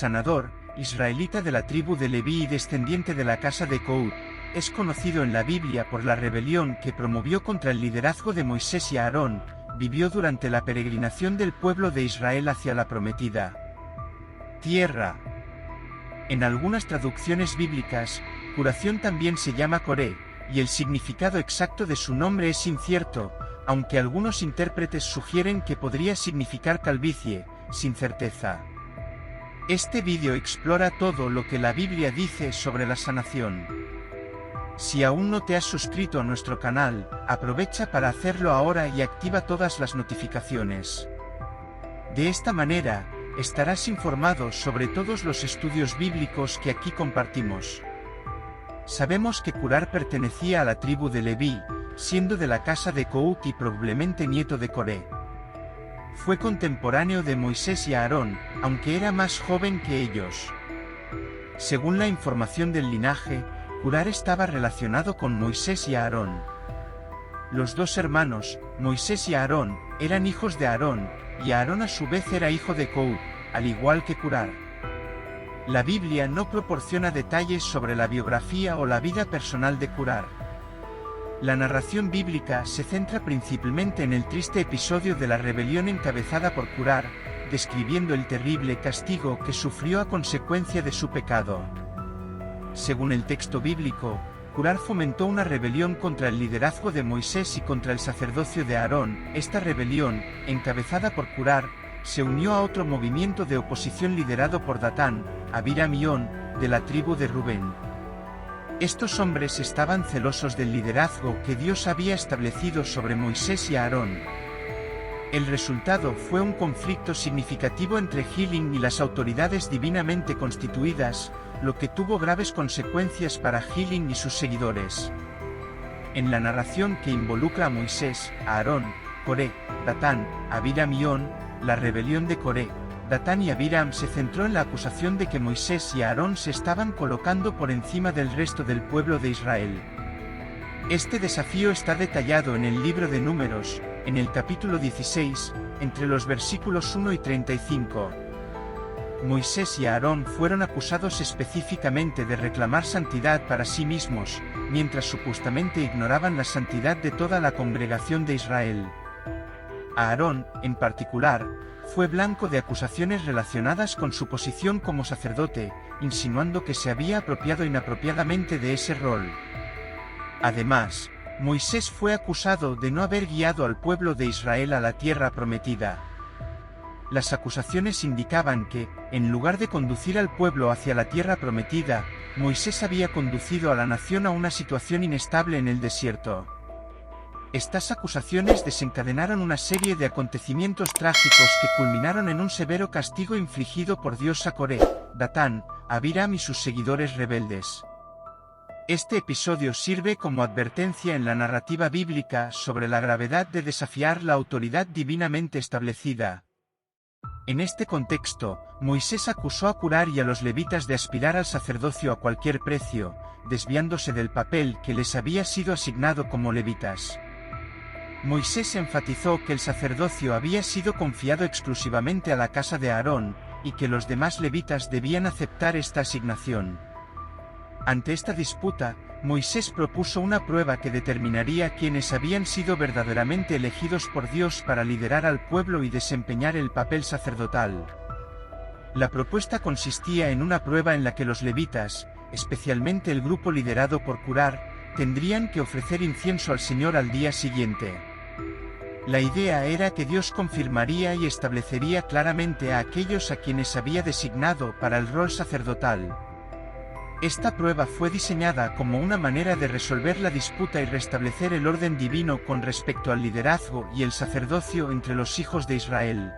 sanador, israelita de la tribu de Leví y descendiente de la casa de Coat, es conocido en la Biblia por la rebelión que promovió contra el liderazgo de Moisés y Aarón. Vivió durante la peregrinación del pueblo de Israel hacia la prometida tierra. En algunas traducciones bíblicas, curación también se llama Coré, y el significado exacto de su nombre es incierto, aunque algunos intérpretes sugieren que podría significar calvicie, sin certeza. Este vídeo explora todo lo que la Biblia dice sobre la sanación. Si aún no te has suscrito a nuestro canal, aprovecha para hacerlo ahora y activa todas las notificaciones. De esta manera, estarás informado sobre todos los estudios bíblicos que aquí compartimos. Sabemos que curar pertenecía a la tribu de Leví, siendo de la casa de Coat y probablemente nieto de Coré. Fue contemporáneo de Moisés y Aarón, aunque era más joven que ellos. Según la información del linaje, curar estaba relacionado con Moisés y Aarón. Los dos hermanos, Moisés y Aarón, eran hijos de Aarón, y Aarón a su vez era hijo de Coat, al igual que curar. La Biblia no proporciona detalles sobre la biografía o la vida personal de curar. La narración bíblica se centra principalmente en el triste episodio de la rebelión encabezada por curar, describiendo el terrible castigo que sufrió a consecuencia de su pecado. Según el texto bíblico, curar fomentó una rebelión contra el liderazgo de Moisés y contra el sacerdocio de Aarón. Esta rebelión, encabezada por curar, se unió a otro movimiento de oposición liderado por Datán, Abiram y On, de la tribu de Rubén. Estos hombres estaban celosos del liderazgo que Dios había establecido sobre Moisés y Aarón. El resultado fue un conflicto significativo entre Healing y las autoridades divinamente constituidas, lo que tuvo graves consecuencias para Healing y sus seguidores. En la narración que involucra a Moisés, Aarón, Coré, Datán, Abiram y On, la rebelión de Coré, Datán y Abiram se centró en la acusación de que Moisés y Aarón se estaban colocando por encima del resto del pueblo de Israel. Este desafío está detallado en el libro de Números, en el capítulo 16, entre los versículos 1 y 35. Moisés y Aarón fueron acusados específicamente de reclamar santidad para sí mismos, mientras supuestamente ignoraban la santidad de toda la congregación de Israel. Aarón, en particular, fue blanco de acusaciones relacionadas con su posición como sacerdote, insinuando que se había apropiado inapropiadamente de ese rol. Además, Moisés fue acusado de no haber guiado al pueblo de Israel a la tierra prometida. Las acusaciones indicaban que, en lugar de conducir al pueblo hacia la tierra prometida, Moisés había conducido a la nación a una situación inestable en el desierto. Estas acusaciones desencadenaron una serie de acontecimientos trágicos que culminaron en un severo castigo infligido por Dios a Coré, Datán, Abiram y sus seguidores rebeldes. Este episodio sirve como advertencia en la narrativa bíblica sobre la gravedad de desafiar la autoridad divinamente establecida. En este contexto, Moisés acusó a curar y a los levitas de aspirar al sacerdocio a cualquier precio, desviándose del papel que les había sido asignado como levitas. Moisés enfatizó que el sacerdocio había sido confiado exclusivamente a la casa de Aarón, y que los demás levitas debían aceptar esta asignación. Ante esta disputa, Moisés propuso una prueba que determinaría quiénes habían sido verdaderamente elegidos por Dios para liderar al pueblo y desempeñar el papel sacerdotal. La propuesta consistía en una prueba en la que los levitas, especialmente el grupo liderado por curar, tendrían que ofrecer incienso al Señor al día siguiente. La idea era que Dios confirmaría y establecería claramente a aquellos a quienes había designado para el rol sacerdotal. Esta prueba fue diseñada como una manera de resolver la disputa y restablecer el orden divino con respecto al liderazgo y el sacerdocio entre los hijos de Israel.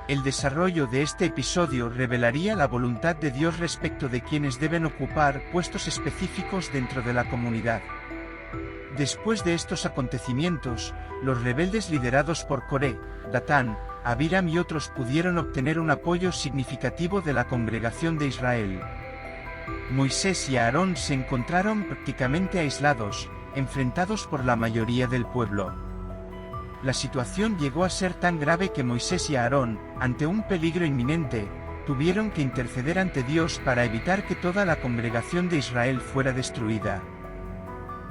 El desarrollo de este episodio revelaría la voluntad de Dios respecto de quienes deben ocupar puestos específicos dentro de la comunidad. Después de estos acontecimientos, los rebeldes liderados por Coré, Datán, Abiram y otros pudieron obtener un apoyo significativo de la congregación de Israel. Moisés y Aarón se encontraron prácticamente aislados, enfrentados por la mayoría del pueblo. La situación llegó a ser tan grave que Moisés y Aarón, ante un peligro inminente, tuvieron que interceder ante Dios para evitar que toda la congregación de Israel fuera destruida.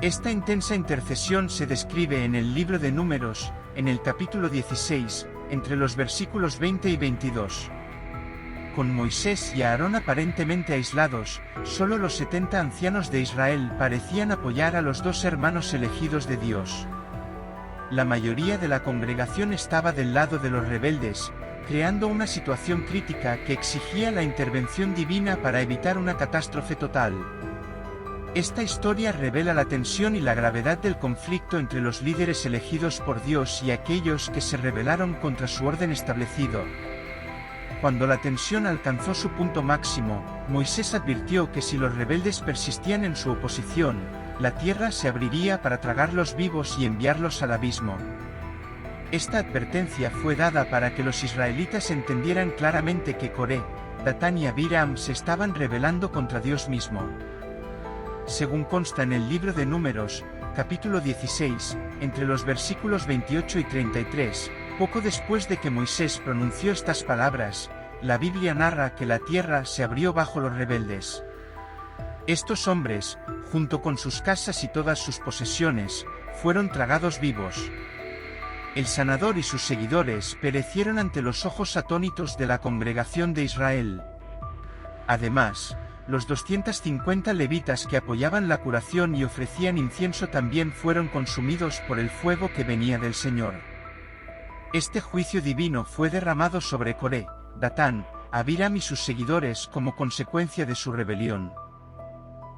Esta intensa intercesión se describe en el libro de Números, en el capítulo 16, entre los versículos 20 y 22. Con Moisés y Aarón aparentemente aislados, solo los 70 ancianos de Israel parecían apoyar a los dos hermanos elegidos de Dios. La mayoría de la congregación estaba del lado de los rebeldes, creando una situación crítica que exigía la intervención divina para evitar una catástrofe total. Esta historia revela la tensión y la gravedad del conflicto entre los líderes elegidos por Dios y aquellos que se rebelaron contra su orden establecido. Cuando la tensión alcanzó su punto máximo, Moisés advirtió que si los rebeldes persistían en su oposición, la tierra se abriría para tragarlos vivos y enviarlos al abismo. Esta advertencia fue dada para que los israelitas entendieran claramente que Coré, Datán y Abiram se estaban rebelando contra Dios mismo. Según consta en el libro de Números, capítulo 16, entre los versículos 28 y 33, poco después de que Moisés pronunció estas palabras, la Biblia narra que la tierra se abrió bajo los rebeldes. Estos hombres, junto con sus casas y todas sus posesiones, fueron tragados vivos. El sanador y sus seguidores perecieron ante los ojos atónitos de la congregación de Israel. Además, los 250 levitas que apoyaban la curación y ofrecían incienso también fueron consumidos por el fuego que venía del Señor. Este juicio divino fue derramado sobre Coré, Datán, Abiram y sus seguidores como consecuencia de su rebelión.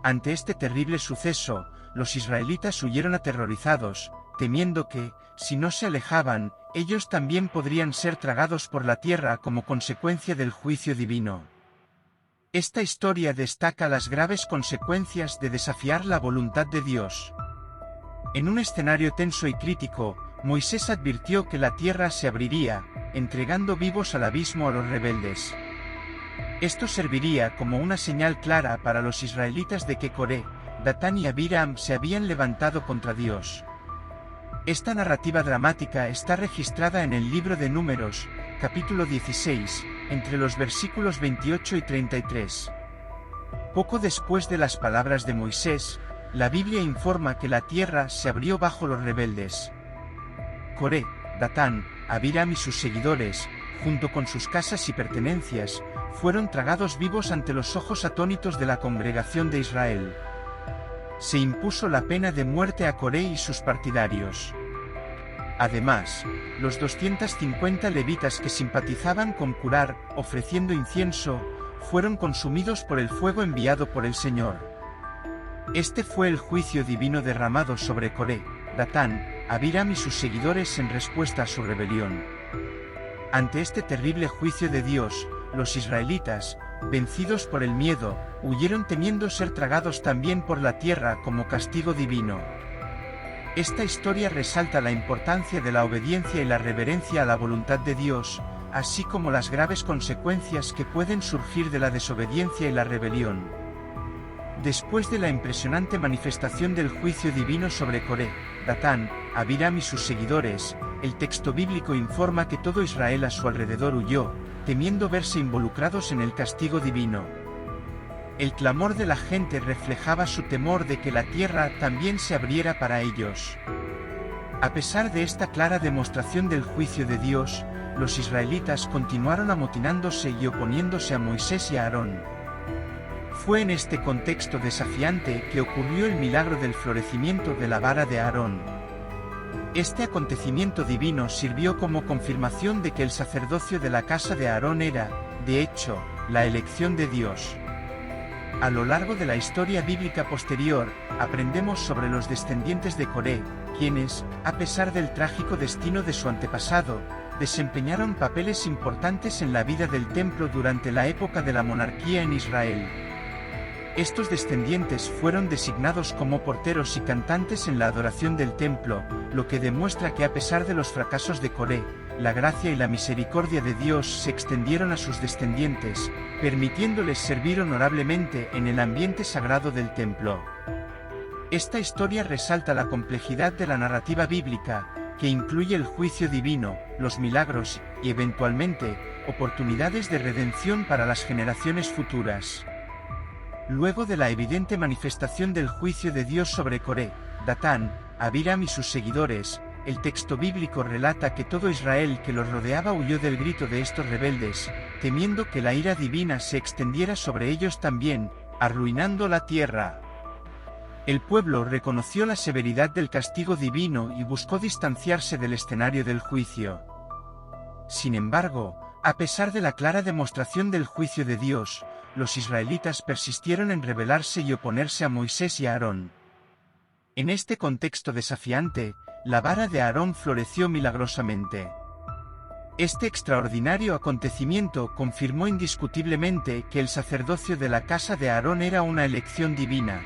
Ante este terrible suceso, los israelitas huyeron aterrorizados, temiendo que, si no se alejaban, ellos también podrían ser tragados por la tierra como consecuencia del juicio divino. Esta historia destaca las graves consecuencias de desafiar la voluntad de Dios. En un escenario tenso y crítico, Moisés advirtió que la tierra se abriría, entregando vivos al abismo a los rebeldes. Esto serviría como una señal clara para los israelitas de que Coré, Datán y Abiram se habían levantado contra Dios. Esta narrativa dramática está registrada en el libro de Números, capítulo 16, entre los versículos 28 y 33. Poco después de las palabras de Moisés, la Biblia informa que la tierra se abrió bajo los rebeldes. Coré, Datán, Abiram y sus seguidores, junto con sus casas y pertenencias, fueron tragados vivos ante los ojos atónitos de la congregación de Israel. Se impuso la pena de muerte a Coré y sus partidarios. Además, los 250 levitas que simpatizaban con curar, ofreciendo incienso, fueron consumidos por el fuego enviado por el Señor. Este fue el juicio divino derramado sobre Coré, Datán, Abiram y sus seguidores en respuesta a su rebelión. Ante este terrible juicio de Dios, los israelitas, vencidos por el miedo, huyeron temiendo ser tragados también por la tierra como castigo divino. Esta historia resalta la importancia de la obediencia y la reverencia a la voluntad de Dios, así como las graves consecuencias que pueden surgir de la desobediencia y la rebelión. Después de la impresionante manifestación del juicio divino sobre Coré, Datán, Abiram y sus seguidores, el texto bíblico informa que todo Israel a su alrededor huyó, temiendo verse involucrados en el castigo divino. El clamor de la gente reflejaba su temor de que la tierra también se abriera para ellos. A pesar de esta clara demostración del juicio de Dios, los israelitas continuaron amotinándose y oponiéndose a Moisés y a Aarón. Fue en este contexto desafiante que ocurrió el milagro del florecimiento de la vara de Aarón. Este acontecimiento divino sirvió como confirmación de que el sacerdocio de la casa de Aarón era, de hecho, la elección de Dios. A lo largo de la historia bíblica posterior, aprendemos sobre los descendientes de Coré, quienes, a pesar del trágico destino de su antepasado, desempeñaron papeles importantes en la vida del templo durante la época de la monarquía en Israel. Estos descendientes fueron designados como porteros y cantantes en la adoración del templo, lo que demuestra que a pesar de los fracasos de Coré, la gracia y la misericordia de Dios se extendieron a sus descendientes, permitiéndoles servir honorablemente en el ambiente sagrado del templo. Esta historia resalta la complejidad de la narrativa bíblica, que incluye el juicio divino, los milagros y, eventualmente, oportunidades de redención para las generaciones futuras. Luego de la evidente manifestación del juicio de Dios sobre Coré, Datán, Abiram y sus seguidores, el texto bíblico relata que todo Israel que los rodeaba huyó del grito de estos rebeldes, temiendo que la ira divina se extendiera sobre ellos también, arruinando la tierra. El pueblo reconoció la severidad del castigo divino y buscó distanciarse del escenario del juicio. Sin embargo, a pesar de la clara demostración del juicio de Dios, los israelitas persistieron en rebelarse y oponerse a Moisés y a Aarón. En este contexto desafiante, la vara de Aarón floreció milagrosamente. Este extraordinario acontecimiento confirmó indiscutiblemente que el sacerdocio de la casa de Aarón era una elección divina.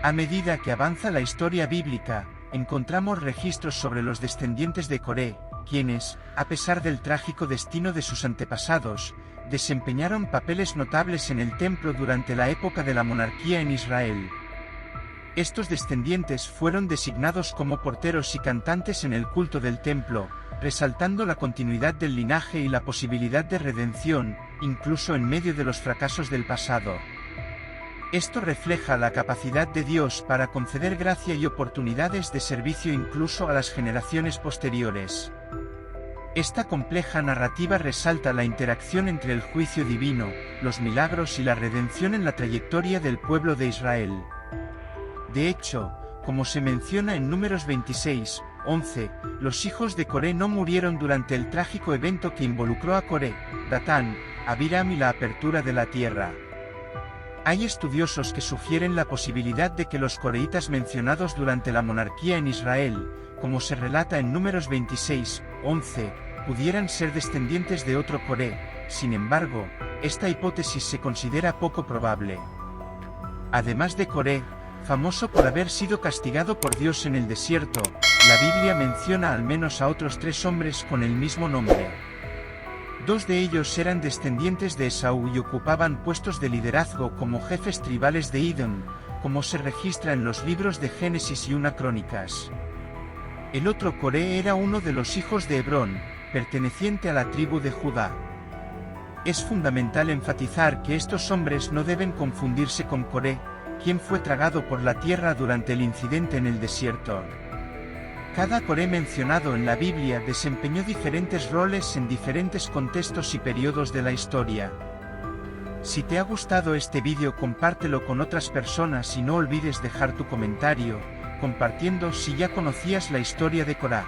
A medida que avanza la historia bíblica, encontramos registros sobre los descendientes de Coré, quienes, a pesar del trágico destino de sus antepasados, desempeñaron papeles notables en el templo durante la época de la monarquía en Israel. Estos descendientes fueron designados como porteros y cantantes en el culto del templo, resaltando la continuidad del linaje y la posibilidad de redención, incluso en medio de los fracasos del pasado. Esto refleja la capacidad de Dios para conceder gracia y oportunidades de servicio incluso a las generaciones posteriores. Esta compleja narrativa resalta la interacción entre el juicio divino, los milagros y la redención en la trayectoria del pueblo de Israel. De hecho, como se menciona en Números 26, 11, los hijos de Coré no murieron durante el trágico evento que involucró a Coré, Datán, Abiram y la apertura de la tierra. Hay estudiosos que sugieren la posibilidad de que los coreitas mencionados durante la monarquía en Israel, como se relata en Números 26, 11, pudieran ser descendientes de otro Coré. Sin embargo, esta hipótesis se considera poco probable. Además de Coré, famoso por haber sido castigado por Dios en el desierto, la Biblia menciona al menos a otros 3 hombres con el mismo nombre. 2 de ellos eran descendientes de Esaú y ocupaban puestos de liderazgo como jefes tribales de Edom, como se registra en los libros de Génesis y Crónicas. El otro Coré era uno de los hijos de Hebrón, perteneciente a la tribu de Judá. Es fundamental enfatizar que estos hombres no deben confundirse con Coré, quien fue tragado por la tierra durante el incidente en el desierto. Cada Coré mencionado en la Biblia desempeñó diferentes roles en diferentes contextos y periodos de la historia. Si te ha gustado este vídeo, compártelo con otras personas y no olvides dejar tu comentario, compartiendo si ya conocías la historia de Corá.